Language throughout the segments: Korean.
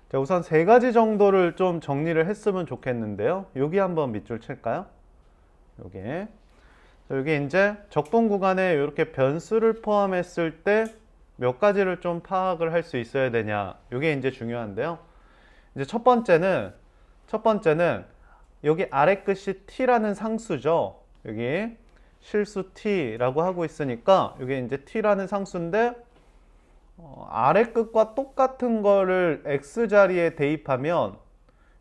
자, 우선 세 가지 정도를 좀 정리를 했으면 좋겠는데요. 여기 한번 밑줄 칠까요? 여기. 여기 이제 적분 구간에 이렇게 변수를 포함했을 때 몇 가지를 좀 파악을 할 수 있어야 되냐. 이게 이제 중요한데요. 이제 첫 번째는 여기 아래 끝이 t라는 상수죠. 여기 실수 t라고 하고 있으니까 이게 이제 t라는 상수인데 아래 끝과 똑같은 거를 x 자리에 대입하면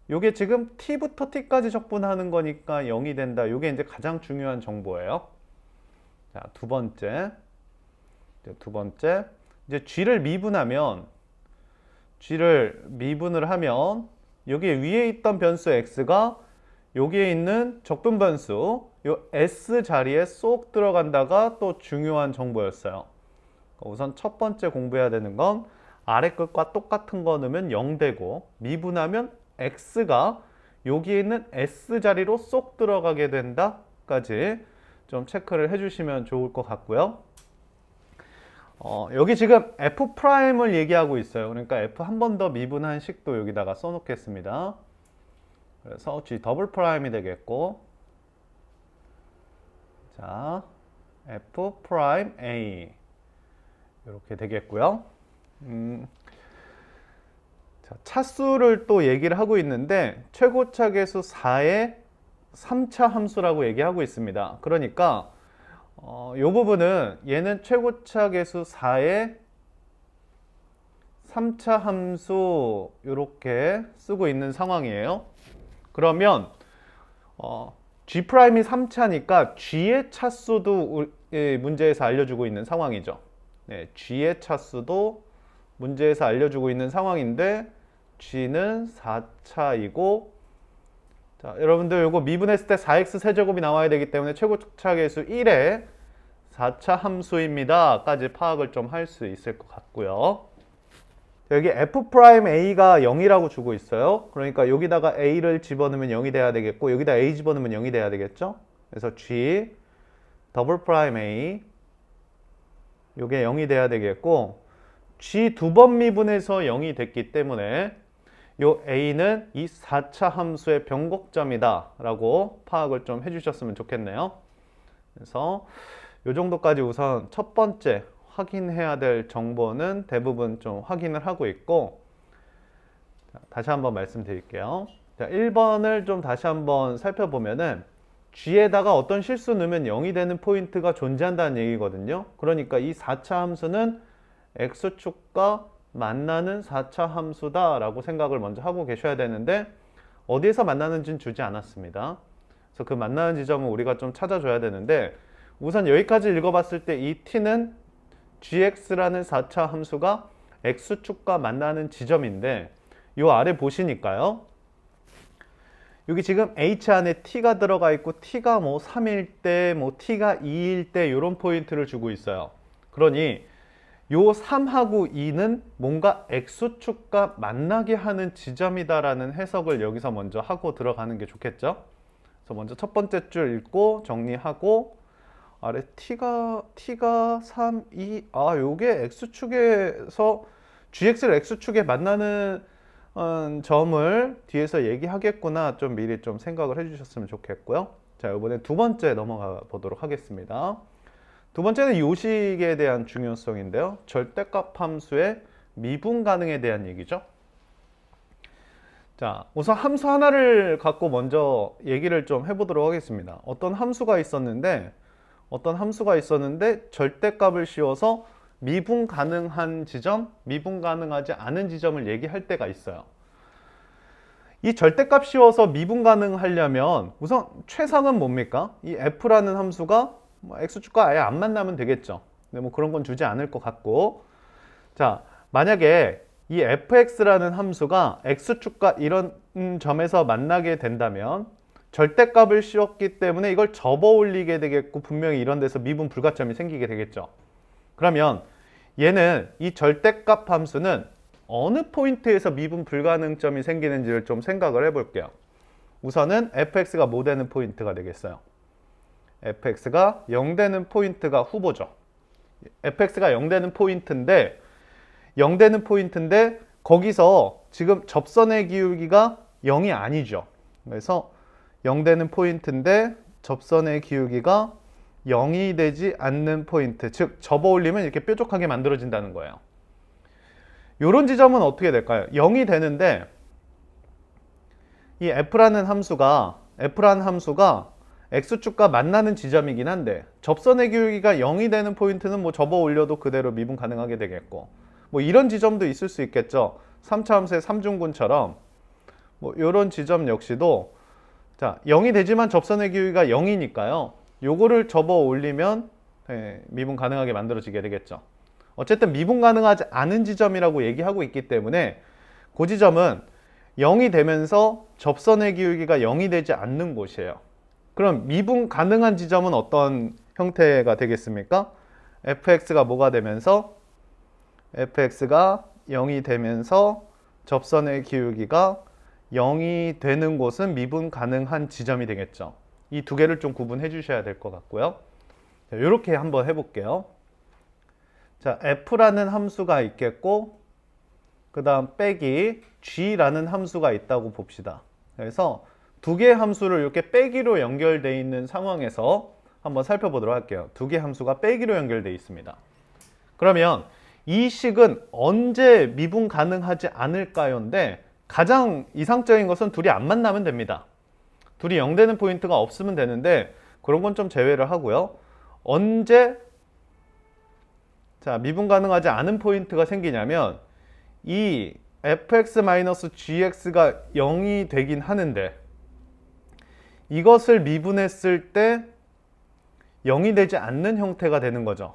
이게 지금 t부터 t까지 적분하는 거니까 0이 된다. 이게 이제 가장 중요한 정보예요. 자, 두 번째. 이제 g를 미분을 하면 여기 위에 있던 변수 x가 여기에 있는 적분 변수 요 s 자리에 쏙 들어간다가 또 중요한 정보였어요. 우선 첫 번째 공부해야 되는 건 아래 끝과 똑같은 거 넣으면 0 되고 미분하면 x가 여기에 있는 s 자리로 쏙 들어가게 된다까지 좀 체크를 해주시면 좋을 것 같고요. 여기 지금 f'을 얘기하고 있어요. 그러니까 f 한 번 더 미분한 식도 여기다가 써놓겠습니다. 그래서 g 더블 프라임이 되겠고, 자, f 프라임 a 이렇게 되겠고요. 자, 차수를 또 얘기를 하고 있는데 최고차 계수 4의 3차 함수라고 얘기하고 있습니다. 그러니까 이 부분은 얘는 최고차 계수 4의 3차 함수 이렇게 쓰고 있는 상황이에요. 그러면 G'이 3차니까 G의 차수도 문제에서 알려주고 있는 상황이죠. 네, G의 차수도 문제에서 알려주고 있는 상황인데 G는 4차이고, 자, 여러분들 이거 미분했을 때 4x 세제곱이 나와야 되기 때문에 최고차 계수 1의 4차 함수입니다 까지 파악을 좀 할 수 있을 것 같고요. 여기 f'a가 0이라고 주고 있어요. 그러니까 여기다가 a를 집어넣으면 0이 돼야 되겠고, 여기다 a 집어넣으면 0이 돼야 되겠죠. 그래서 g 더블 프라임 a 요게 0이 돼야 되겠고, g 두 번 미분해서 0이 됐기 때문에 요 a는 이 4차 함수의 변곡점이다 라고 파악을 좀 해주셨으면 좋겠네요. 그래서 요 정도까지 우선 첫 번째 확인해야 될 정보는 대부분 좀 확인을 하고 있고, 자, 다시 한번 말씀드릴게요. 자, 1번을 좀 다시 한번 살펴보면은 g에다가 어떤 실수 넣으면 0이 되는 포인트가 존재한다는 얘기거든요. 그러니까 이 4차 함수는 x축과 만나는 4차 함수다 라고 생각을 먼저 하고 계셔야 되는데, 어디에서 만나는지는 주지 않았습니다. 그래서 그 만나는 지점은 우리가 좀 찾아줘야 되는데, 우선 여기까지 읽어봤을 때 이 t는 gx라는 4차 함수가 x축과 만나는 지점인데, 요 아래 보시니까요, 여기 지금 h 안에 t가 들어가 있고 t가 뭐 3일 때, 뭐 t가 2일 때 이런 포인트를 주고 있어요. 그러니 요 3하고 2는 뭔가 x축과 만나게 하는 지점이다라는 해석을 여기서 먼저 하고 들어가는 게 좋겠죠. 그래서 먼저 첫 번째 줄 읽고 정리하고, 아래 t가 3, 2, 요게 x축에서 gx를 x축에 만나는 점을 뒤에서 얘기하겠구나 좀 미리 좀 생각을 해주셨으면 좋겠고요. 자, 이번에 두 번째 넘어가 보도록 하겠습니다. 두 번째는 요식에 대한 중요성인데요. 절대값 함수의 미분 가능에 대한 얘기죠. 자, 우선 함수 하나를 갖고 먼저 얘기를 좀 해보도록 하겠습니다. 어떤 함수가 있었는데 절대값을 씌워서 미분 가능한 지점, 미분 가능하지 않은 지점을 얘기할 때가 있어요. 이 절대값 씌워서 미분 가능하려면 우선 최상은 뭡니까? 이 f라는 함수가 x축과 아예 안 만나면 되겠죠. 근데 뭐 그런 건 주지 않을 것 같고, 자, 만약에 이 fx라는 함수가 x축과 이런 점에서 만나게 된다면 절대값을 씌웠기 때문에 이걸 접어 올리게 되겠고, 분명히 이런 데서 미분 불가점이 생기게 되겠죠. 그러면 얘는 이 절대값 함수는 어느 포인트에서 미분 불가능점이 생기는지를 좀 생각을 해볼게요. 우선은 fx가 뭐 되는 포인트가 되겠어요? fx가 0 되는 포인트가 후보죠. fx가 0 되는 포인트인데 거기서 지금 접선의 기울기가 0이 아니죠. 그래서 0 되는 포인트인데 접선의 기울기가 0이 되지 않는 포인트, 즉 접어 올리면 이렇게 뾰족하게 만들어진다는 거예요. 이런 지점은 어떻게 될까요? 0이 되는데 이 f라는 함수가 x축과 만나는 지점이긴 한데 접선의 기울기가 0이 되는 포인트는 뭐 접어 올려도 그대로 미분 가능하게 되겠고, 뭐 이런 지점도 있을 수 있겠죠. 3차 함수의 삼중근처럼 뭐 이런 지점 역시도 자 0이 되지만 접선의 기울기가 0이니까요. 요거를 접어 올리면 미분 가능하게 만들어지게 되겠죠. 어쨌든 미분 가능하지 않은 지점이라고 얘기하고 있기 때문에 그 지점은 0이 되면서 접선의 기울기가 0이 되지 않는 곳이에요. 그럼 미분 가능한 지점은 어떤 형태가 되겠습니까? fx가 뭐가 되면서 fx가 0이 되면서 접선의 기울기가 0이 되는 곳은 미분 가능한 지점이 되겠죠. 이 두 개를 좀 구분해 주셔야 될 것 같고요. 자, 이렇게 한번 해볼게요. 자, f라는 함수가 있겠고 그 다음 빼기 g라는 함수가 있다고 봅시다. 그래서 두 개의 함수를 이렇게 빼기로 연결되어 있는 상황에서 한번 살펴보도록 할게요. 두 개의 함수가 빼기로 연결되어 있습니다. 그러면 이 식은 언제 미분 가능하지 않을까요인데 가장 이상적인 것은 둘이 안 만나면 됩니다. 둘이 0 되는 포인트가 없으면 되는데 그런 건 좀 제외를 하고요. 언제 자 미분 가능하지 않은 포인트가 생기냐면 이 fx-gx가 0이 되긴 하는데 이것을 미분했을 때 0이 되지 않는 형태가 되는 거죠.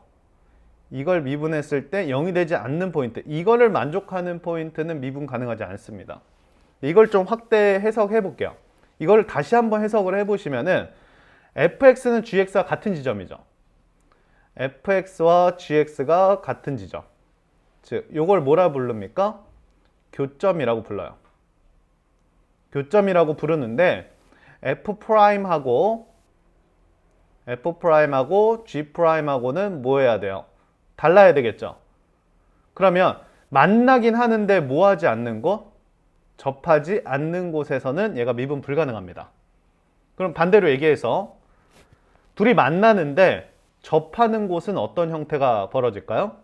이걸 미분했을 때 0이 되지 않는 포인트, 이거를 만족하는 포인트는 미분 가능하지 않습니다. 이걸 좀 확대 해석해 볼게요. 이걸 다시 한번 해석을 해보시면은 fx는 gx와 같은 지점이죠. fx와 gx가 같은 지점. 즉, 이걸 뭐라 부릅니까? 교점이라고 불러요. 교점이라고 부르는데 f'하고 g'하고는 뭐 해야 돼요? 달라야 되겠죠. 그러면 만나긴 하는데 뭐 하지 않는 곳? 접하지 않는 곳에서는 얘가 미분 불가능합니다. 그럼 반대로 얘기해서 둘이 만나는데 접하는 곳은 어떤 형태가 벌어질까요?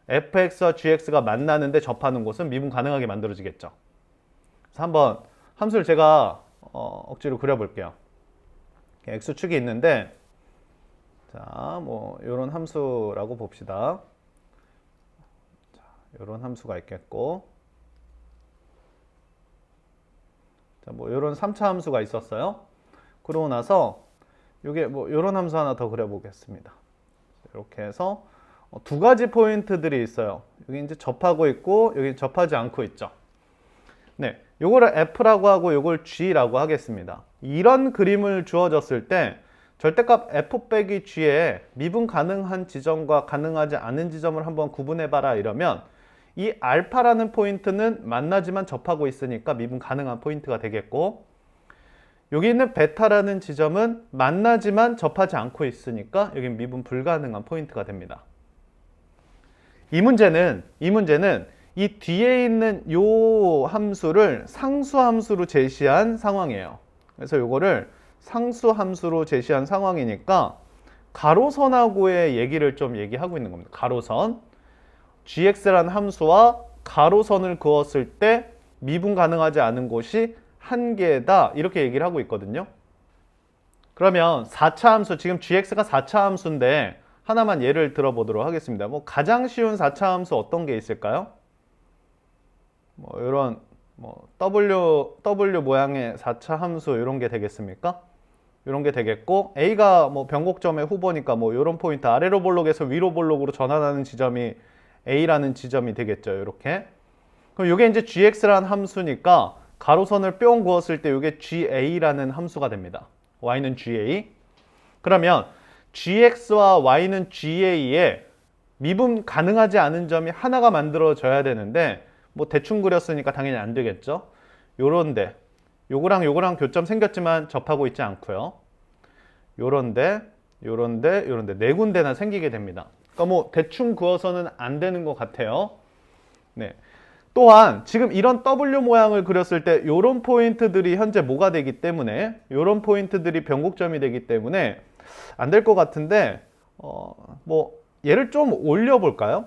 fx와 gx가 만나는데 접하는 곳은 미분 가능하게 만들어지겠죠. 그래서 한번 함수를 제가 억지로 그려볼게요. x축이 있는데 자, 뭐 이런 함수라고 봅시다. 자, 이런 함수가 있겠고 자, 뭐 이런 3차 함수가 있었어요. 그러고 나서 이게 뭐 이런 함수 하나 더 그려보겠습니다. 이렇게 해서 두 가지 포인트들이 있어요. 여기 이제 접하고 있고 여기 접하지 않고 있죠. 네, 요거를 f라고 하고 요걸 g라고 하겠습니다. 이런 그림을 주어졌을 때 절대값 f 빼기 g에 미분 가능한 지점과 가능하지 않은 지점을 한번 구분해봐라 이러면 이 알파라는 포인트는 만나지만 접하고 있으니까 미분 가능한 포인트가 되겠고 여기 있는 베타라는 지점은 만나지만 접하지 않고 있으니까 여기 미분 불가능한 포인트가 됩니다. 이 문제는 이 뒤에 있는 요 함수를 상수함수로 제시한 상황이에요. 그래서 요거를 상수함수로 제시한 상황이니까 가로선하고의 얘기를 좀 얘기하고 있는 겁니다. 가로선 gx라는 함수와 가로선을 그었을 때 미분 가능하지 않은 곳이 한 개다 이렇게 얘기를 하고 있거든요. 그러면 4차 함수, 지금 gx가 4차 함수인데 하나만 예를 들어보도록 하겠습니다. 뭐 가장 쉬운 4차 함수 어떤 게 있을까요? 뭐 이런 뭐 w 모양의 4차 함수 이런 게 되겠습니까? 이런 게 되겠고 a가 뭐 변곡점의 후보니까 뭐 이런 포인트 아래로 볼록에서 위로 볼록으로 전환하는 지점이 a라는 지점이 되겠죠. 이렇게. 그럼 이게 이제 gx라는 함수니까 가로선을 뿅 그었을 때 이게 ga라는 함수가 됩니다. y는 ga. 그러면 gx와 y는 ga에 미분 가능하지 않은 점이 하나가 만들어져야 되는데 뭐 대충 그렸으니까 당연히 안 되겠죠. 요런데 요거랑 교점 생겼지만 접하고 있지 않고요. 요런데 네 군데나 생기게 됩니다. 그러니까 뭐 대충 그어서는 안 되는 것 같아요. 네. 또한 지금 이런 W 모양을 그렸을 때 이런 포인트들이 현재 뭐가 되기 때문에 이런 포인트들이 변곡점이 되기 때문에 안 될 것 같은데 뭐 얘를 좀 올려볼까요?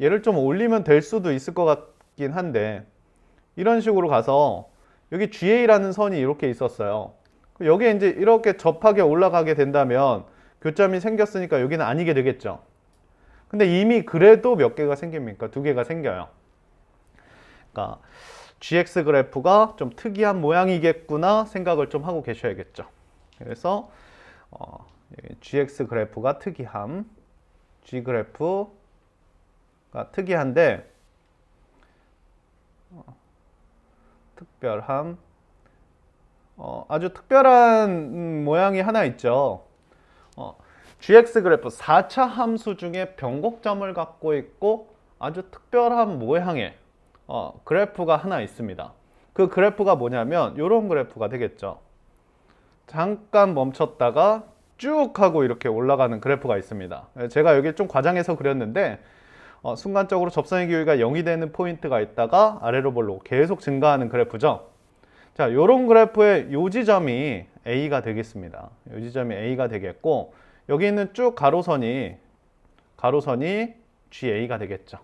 얘를 좀 올리면 될 수도 있을 것 같긴 한데 이런 식으로 가서 여기 GA라는 선이 이렇게 있었어요. 여기에 이제 이렇게 접하게 올라가게 된다면 교점이 생겼으니까 여기는 아니게 되겠죠. 근데 이미 그래도 몇 개가 생깁니까? 2개가 생겨요. 그러니까 GX 그래프가 좀 특이한 모양이겠구나 생각을 좀 하고 계셔야겠죠. 그래서 GX 그래프가 특이함, G 그래프가 특이한데 특별함, 아주 특별한 모양이 하나 있죠. GX 그래프 4차 함수 중에 변곡점을 갖고 있고 아주 특별한 모양의 그래프가 하나 있습니다. 그 그래프가 뭐냐면 이런 그래프가 되겠죠. 잠깐 멈췄다가 쭉 하고 이렇게 올라가는 그래프가 있습니다. 제가 여기 좀 과장해서 그렸는데 순간적으로 접선의 기울기가 0이 되는 포인트가 있다가 아래로 볼록 계속 증가하는 그래프죠. 자, 이런 그래프의 요 지점이 A가 되겠습니다. 요 지점이 A가 되겠고 여기 있는 쭉 가로선이 GA가 되겠죠.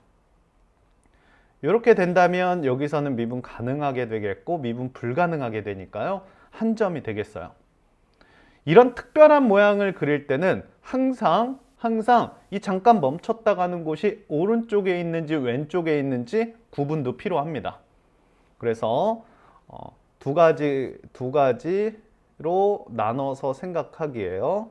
이렇게 된다면 여기서는 미분 가능하게 되겠고 미분 불가능하게 되니까요. 한 점이 되겠어요. 이런 특별한 모양을 그릴 때는 항상 이 잠깐 멈췄다 가는 곳이 오른쪽에 있는지 왼쪽에 있는지 구분도 필요합니다. 그래서 두 가지로 나눠서 생각하기에요.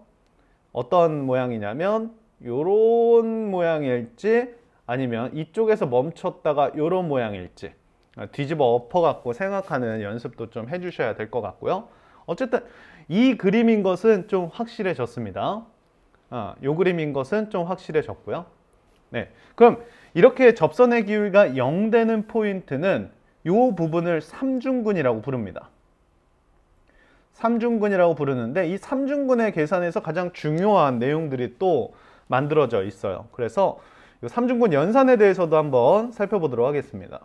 어떤 모양이냐면 요런 모양일지 아니면 이쪽에서 멈췄다가 요런 모양일지 뒤집어 엎어갖고 생각하는 연습도 좀 해주셔야 될 것 같고요. 어쨌든 이 그림인 것은 좀 확실해졌습니다. 요 그림인 것은 좀 확실해졌고요. 네, 그럼 이렇게 접선의 기울기가 0 되는 포인트는 요 부분을 삼중근이라고 부릅니다. 삼중근이라고 부르는데 이 삼중근의 계산에서 가장 중요한 내용들이 또 만들어져 있어요. 그래서 이 삼중근 연산에 대해서도 한번 살펴보도록 하겠습니다.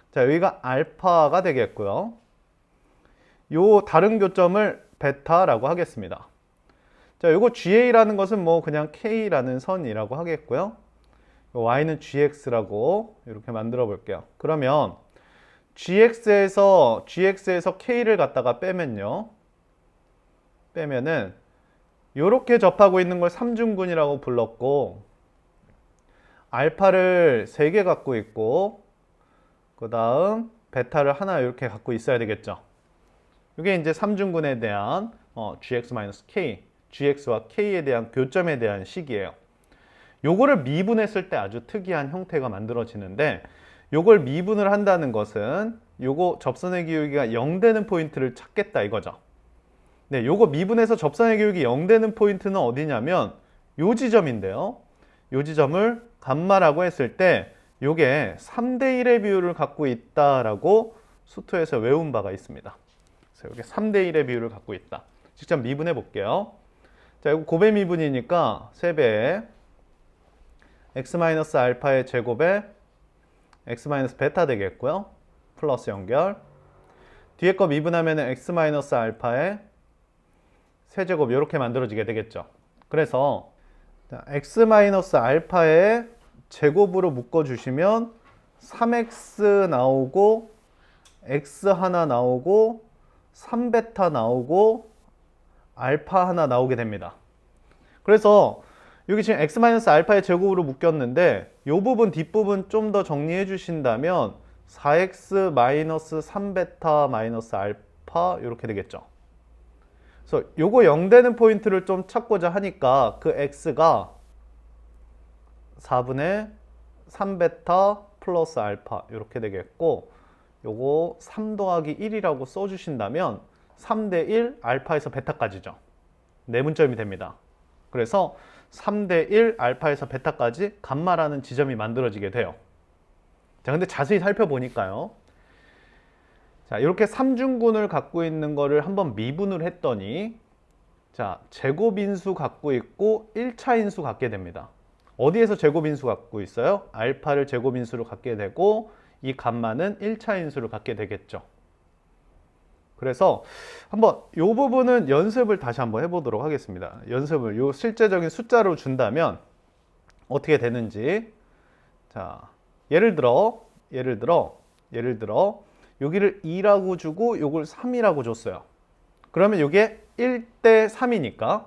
자, 여기가 알파가 되겠고요. 요 다른 교점을 베타라고 하겠습니다. 자, 요거 GA라는 것은 뭐 그냥 K라는 선이라고 하겠고요. Y는 GX라고 이렇게 만들어 볼게요. 그러면 GX에서 K를 갖다가 빼면은 요렇게 접하고 있는 걸 삼중근이라고 불렀고 알파를 3개 갖고 있고 그 다음 베타를 하나 이렇게 갖고 있어야 되겠죠. 이게 이제 삼중근에 대한 GX-K, GX와 K에 대한 교점에 대한 식이에요. 요거를 미분했을 때 아주 특이한 형태가 만들어지는데 요걸 미분을 한다는 것은 요거 접선의 기울기가 0 되는 포인트를 찾겠다 이거죠. 네, 요거 미분해서 접선의 기울기 0 되는 포인트는 어디냐면 요 지점인데요. 요 지점을 감마라고 했을 때 요게 3대 1의 비율을 갖고 있다라고 수투에서 외운 바가 있습니다. 그래서 요게 3대 1의 비율을 갖고 있다. 직접 미분해 볼게요. 자, 이거 곱의 미분이니까 3배 x-알파의 제곱에 x-베타 되겠고요. 플러스 연결. 뒤에 거 미분하면 x-알파의 세제곱 이렇게 만들어지게 되겠죠. 그래서 x-알파의 제곱으로 묶어주시면 3x 나오고 x 하나 나오고 3베타 나오고 알파 하나 나오게 됩니다. 그래서 여기 지금 x-알파의 제곱으로 묶였는데 이 부분 뒷부분 좀 더 정리해 주신다면 4x 3베타 알파 이렇게 되겠죠. 그래서 요거 0 되는 포인트를 좀 찾고자 하니까 그 x가 4분의 3베타 플러스 알파 이렇게 되겠고 요거 3 더하기 1이라고 써주신다면 3대 1 알파에서 베타까지죠. 내분점이 됩니다. 그래서 3대 1 알파에서 베타까지 감마라는 지점이 만들어지게 돼요. 자, 근데 자세히 살펴보니까요. 자, 이렇게 삼중근을 갖고 있는 거를 한번 미분을 했더니 자, 제곱인수 갖고 있고 1차인수 갖게 됩니다. 어디에서 제곱인수 갖고 있어요? 알파를 제곱인수로 갖게 되고 이 값만은 1차 인수를 갖게 되겠죠. 그래서 한번 이 부분은 연습을 다시 한번 해보도록 하겠습니다. 연습을 요 실제적인 숫자로 준다면 어떻게 되는지. 자, 예를 들어 여기를 2라고 주고 요걸 3이라고 줬어요. 그러면 요게 1대 3이니까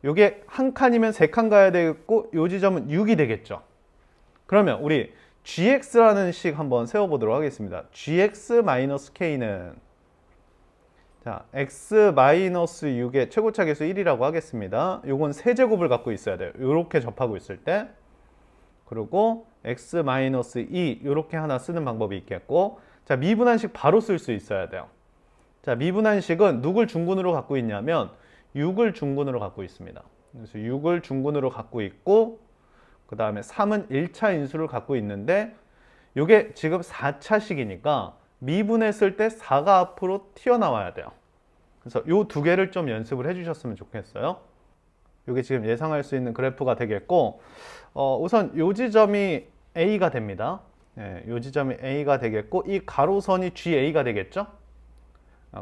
요게 한 칸이면 3칸 가야 되겠고 요 지점은 6이 되겠죠. 그러면 우리 gx라는 식 한번 세워보도록 하겠습니다. gx-k는 자, x-6의 최고차 계수 1이라고 하겠습니다. 요건 세제곱을 갖고 있어야 돼요. 요렇게 접하고 있을 때. 그리고 x-2 요렇게 하나 쓰는 방법이 있겠고, 자, 미분한식 바로 쓸 수 있어야 돼요. 자, 미분한식은 누굴 중군으로 갖고 있냐면 6을 중군으로 갖고 있습니다. 그래서 6을 중군으로 갖고 있고, 그 다음에 3은 1차 인수를 갖고 있는데 요게 지금 4차식이니까 미분했을 때 4가 앞으로 튀어나와야 돼요. 그래서 요 두 개를 좀 연습을 해주셨으면 좋겠어요. 요게 지금 예상할 수 있는 그래프가 되겠고, 우선 요 지점이 A가 됩니다. 예, 요 지점이 A가 되겠고, 이 가로선이 GA가 되겠죠?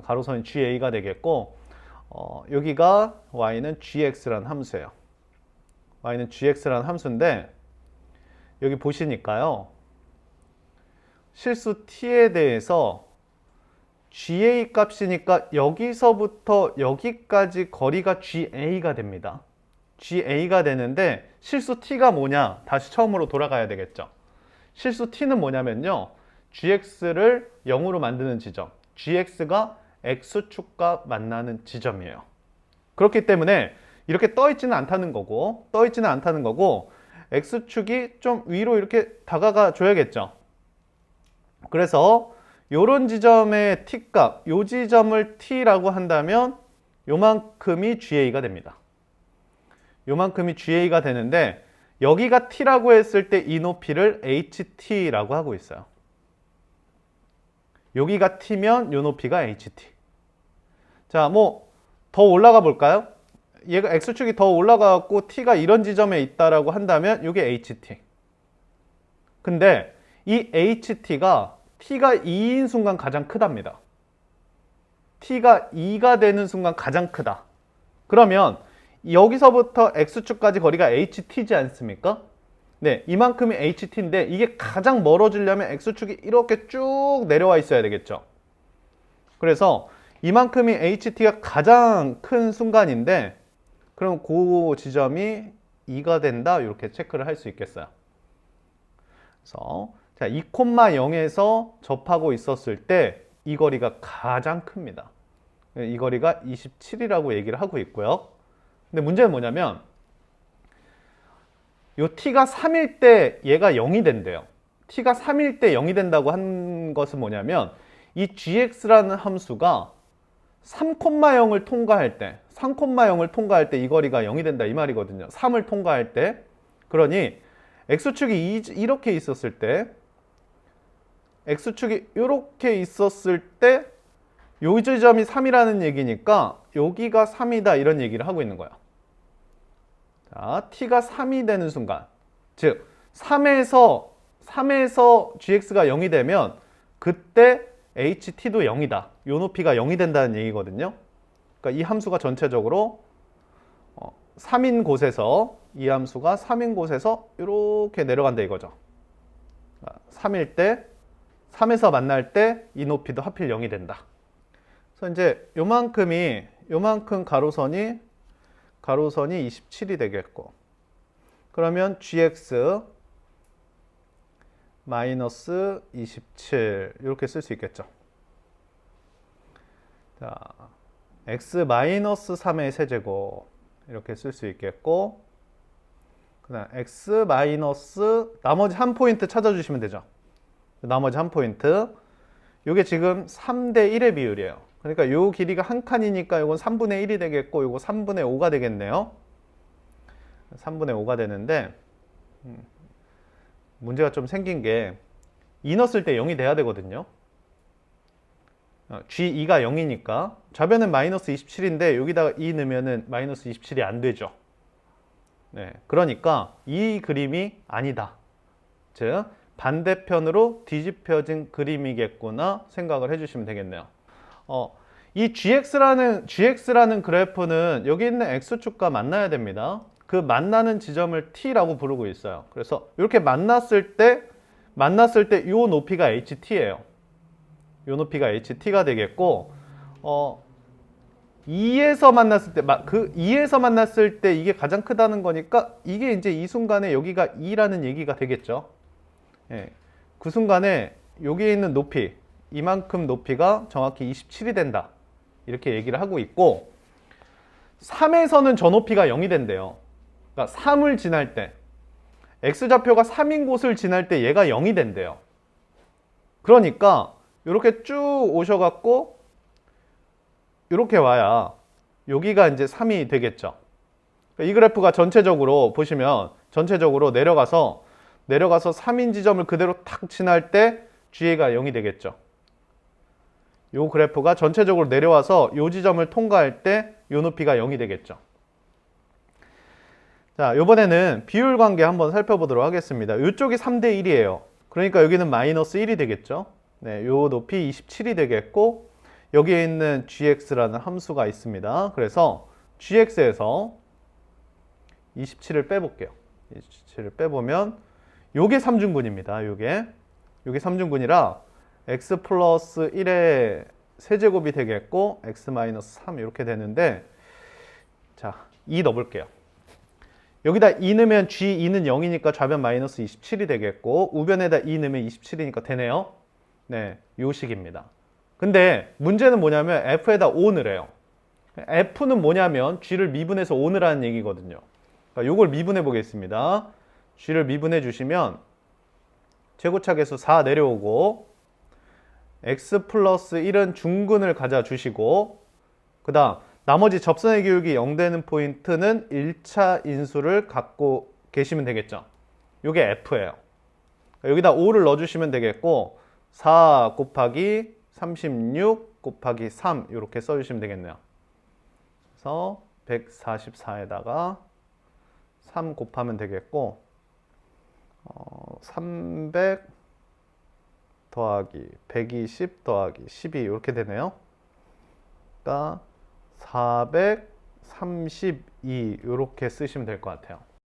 가로선이 GA가 되겠고, 여기가 Y는 GX라는 함수예요. Y는 GX라는 함수인데, 여기 보시니까요. 실수 t에 대해서 GA 값이니까 여기서부터 여기까지 거리가 GA가 됩니다. GA가 되는데 실수 t가 뭐냐? 다시 처음으로 돌아가야 되겠죠. 실수 t는 뭐냐면요. GX를 0으로 만드는 지점. GX가 X축과 만나는 지점이에요. 그렇기 때문에 이렇게 떠있지는 않다는 거고, X축이 좀 위로 이렇게 다가가 줘야겠죠. 그래서 요런 지점의 t값, 요 지점을 t라고 한다면 요만큼이 GA가 됩니다. 요만큼이 GA가 되는데 여기가 t라고 했을 때 이 높이를 HT라고 하고 있어요. 여기가 t면 요 높이가 HT. 자, 뭐 더 올라가 볼까요? 얘가 X축이 더 올라가고 t가 이런 지점에 있다라고 한다면 이게 HT. 근데 이 HT가 t가 2인 순간 가장 크답니다. t가 2가 되는 순간 가장 크다. 그러면 여기서부터 X축까지 거리가 HT지 않습니까? 네, 이만큼이 HT인데 이게 가장 멀어지려면 X축이 이렇게 쭉 내려와 있어야 되겠죠. 그래서 이만큼이 HT가 가장 큰 순간인데 그럼 그 지점이 2가 된다 이렇게 체크를 할 수 있겠어요. 그래서 자, 2,0에서 접하고 있었을 때 이 거리가 가장 큽니다. 이 거리가 27이라고 얘기를 하고 있고요. 근데 문제는 뭐냐면 요 t가 3일 때 얘가 0이 된대요. t가 3일 때 0이 된다고 한 것은 뭐냐면 이 gx라는 함수가 3,0을 통과할 때, 3,0을 통과할 때 이 거리가 0이 된다 이 말이거든요. 3을 통과할 때. 그러니 x축이 이렇게 있었을 때, x축이 이렇게 있었을 때 요 지점이 3이라는 얘기니까 여기가 3이다 이런 얘기를 하고 있는 거야. 자, t가 3이 되는 순간, 즉 3에서 gx가 0이 되면 그때 ht도 0이다. 요 높이가 0이 된다는 얘기거든요. 그러니까 이 함수가 전체적으로 3인 곳에서 이 함수가 3인 곳에서 이렇게 내려간다 이거죠. 3일 때 3에서 만날 때 이 높이도 하필 0이 된다. 그래서 이제 요만큼 가로선이 27이 되겠고, 그러면 gx 마이너스 27 이렇게 쓸 수 있겠죠. 자, x 마이너스 3의 세제곱 이렇게 쓸 수 있겠고, 그다음 x 마이너스 나머지 한 포인트 찾아주시면 되죠. 나머지 한 포인트. 이게 지금 3대 1의 비율이에요. 그러니까 요 길이가 한 칸이니까 이건 3분의 1이 되겠고, 이거 3분의 5가 되겠네요. 3분의 5가 되는데, 문제가 좀 생긴 게, 2 넣었을 때 0이 돼야 되거든요. G2가 0이니까, 좌변은 마이너스 27인데, 여기다가 2 넣으면은 마이너스 27이 안 되죠. 네, 그러니까 이 그림이 아니다. 즉, 반대편으로 뒤집혀진 그림이겠구나 생각을 해주시면 되겠네요. 이 GX라는 그래프는 여기 있는 X축과 만나야 됩니다. 그 만나는 지점을 T라고 부르고 있어요. 그래서 이렇게 만났을 때 이 높이가 HT예요. 이 높이가 HT가 되겠고, 2에서 만났을 때 이게 가장 크다는 거니까 이게 이제 이 순간에 여기가 2라는 얘기가 되겠죠. 예, 그 순간에 여기에 있는 높이, 이만큼 높이가 정확히 27이 된다. 이렇게 얘기를 하고 있고, 3에서는 저 높이가 0이 된대요. 그러니까 3을 지날 때, X좌표가 3인 곳을 지날 때 얘가 0이 된대요. 그러니까 이렇게 쭉 오셔갖고 이렇게 와야 여기가 이제 3이 되겠죠. 이 그래프가 전체적으로 보시면 전체적으로 내려가서 3인 지점을 그대로 탁 지날 때 GA가 0이 되겠죠. 이 그래프가 전체적으로 내려와서 이 지점을 통과할 때 이 높이가 0이 되겠죠. 자, 이번에는 비율 관계 한번 살펴보도록 하겠습니다. 이쪽이 3대 1이에요. 그러니까 여기는 마이너스 1이 되겠죠. 네, 요 높이 27이 되겠고, 여기에 있는 gx라는 함수가 있습니다. 그래서 gx에서 27을 빼볼게요. 27을 빼보면 요게 3중근입니다. 요게 3중근이라 x 플러스 1의 세제곱이 되겠고 x 마이너스 3 이렇게 되는데, 자, 2 넣어볼게요. 여기다 2 넣으면 G2는 0이니까 좌변 마이너스 27이 되겠고, 우변에다 2 넣으면 27이니까 되네요. 네, 요 식입니다. 근데 문제는 뭐냐면 F에다 5 넣으래요. F는 뭐냐면 G를 미분해서 5 넣으라는 얘기거든요. 그러니까 요걸 미분해 보겠습니다. G를 미분해 주시면 최고차계수 4 내려오고, X 플러스 1은 중근을 가져 주시고, 그 다음 나머지 접선의 기울기 0 되는 포인트는 1차 인수를 갖고 계시면 되겠죠. 이게 F예요. 여기다 5를 넣어주시면 되겠고, 4 곱하기 36 곱하기 3 이렇게 써주시면 되겠네요. 그래서 144에다가 3 곱하면 되겠고, 300 더하기 120 더하기 12 이렇게 되네요. 그러니까 432 이렇게 쓰시면 될 것 같아요.